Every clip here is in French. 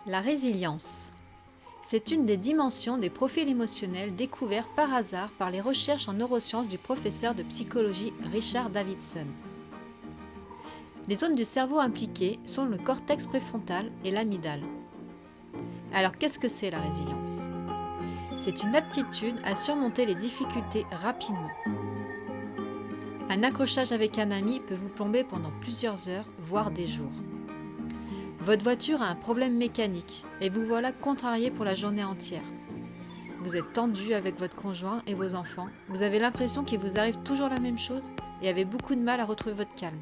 La résilience. C'est une des dimensions des profils émotionnels découverts par hasard par les recherches en neurosciences du professeur de psychologie Richard Davidson. Les zones du cerveau impliquées sont le cortex préfrontal et l'amygdale. Alors qu'est-ce que c'est la résilience ? C'est une aptitude à surmonter les difficultés rapidement. Un accrochage avec un ami peut vous plomber pendant plusieurs heures, voire des jours. Votre voiture a un problème mécanique et vous voilà contrarié pour la journée entière. Vous êtes tendu avec votre conjoint et vos enfants, vous avez l'impression qu'il vous arrive toujours la même chose et avez beaucoup de mal à retrouver votre calme.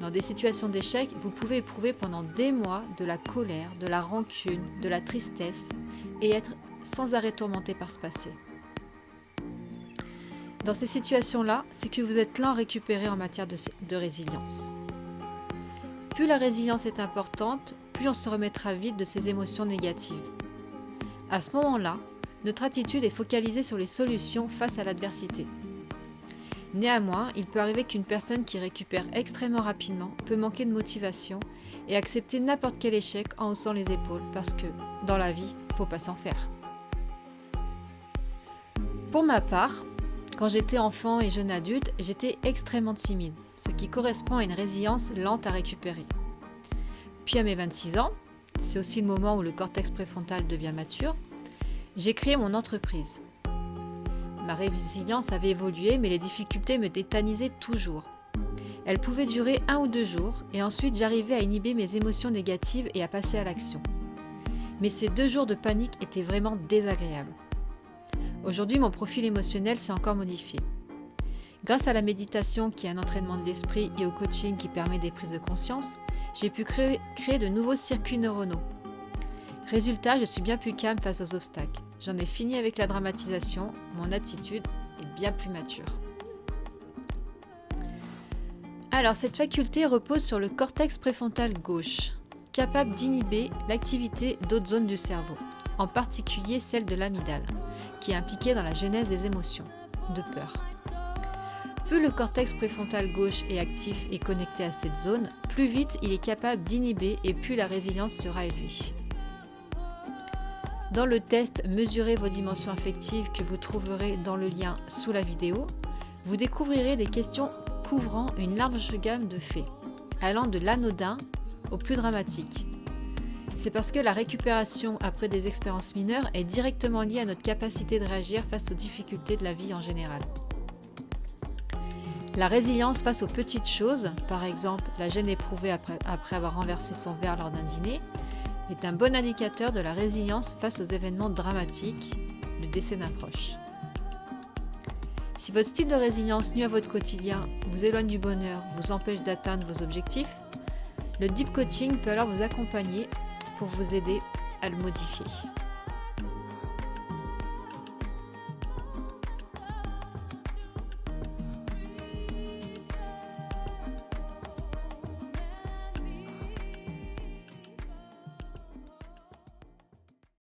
Dans des situations d'échec, vous pouvez éprouver pendant des mois de la colère, de la rancune, de la tristesse et être sans arrêt tourmenté par ce passé. Dans ces situations-là, c'est que vous êtes lent à récupérer en matière de résilience. Plus la résilience est importante, plus on se remettra vite de ces émotions négatives. À ce moment-là, notre attitude est focalisée sur les solutions face à l'adversité. Néanmoins, il peut arriver qu'une personne qui récupère extrêmement rapidement peut manquer de motivation et accepter n'importe quel échec en haussant les épaules parce que, dans la vie, il ne faut pas s'en faire. Pour ma part, quand j'étais enfant et jeune adulte, j'étais extrêmement timide, ce qui correspond à une résilience lente à récupérer. Puis à mes 26 ans, c'est aussi le moment où le cortex préfrontal devient mature, j'ai créé mon entreprise. Ma résilience avait évolué, mais les difficultés me tétanisaient toujours. Elles pouvaient durer 1 ou 2 jours, et ensuite j'arrivais à inhiber mes émotions négatives et à passer à l'action. Mais ces 2 jours de panique étaient vraiment désagréables. Aujourd'hui, mon profil émotionnel s'est encore modifié. Grâce à la méditation qui est un entraînement de l'esprit et au coaching qui permet des prises de conscience, j'ai pu créer de nouveaux circuits neuronaux. Résultat, je suis bien plus calme face aux obstacles. J'en ai fini avec la dramatisation, mon attitude est bien plus mature. Alors, cette faculté repose sur le cortex préfrontal gauche, capable d'inhiber l'activité d'autres zones du cerveau, en particulier celle de l'amygdale, qui est impliquée dans la genèse des émotions, de peur. Plus le cortex préfrontal gauche est actif et connecté à cette zone, plus vite il est capable d'inhiber et plus la résilience sera élevée. Dans le test Mesurez vos dimensions affectives que vous trouverez dans le lien sous la vidéo, vous découvrirez des questions couvrant une large gamme de faits, allant de l'anodin au plus dramatique. C'est parce que la récupération après des expériences mineures est directement liée à notre capacité de réagir face aux difficultés de la vie en général. La résilience face aux petites choses, par exemple la gêne éprouvée après avoir renversé son verre lors d'un dîner, est un bon indicateur de la résilience face aux événements dramatiques, le décès d'un proche. Si votre style de résilience nuit à votre quotidien, vous éloigne du bonheur, vous empêche d'atteindre vos objectifs, le deep coaching peut alors vous accompagner pour vous aider à le modifier.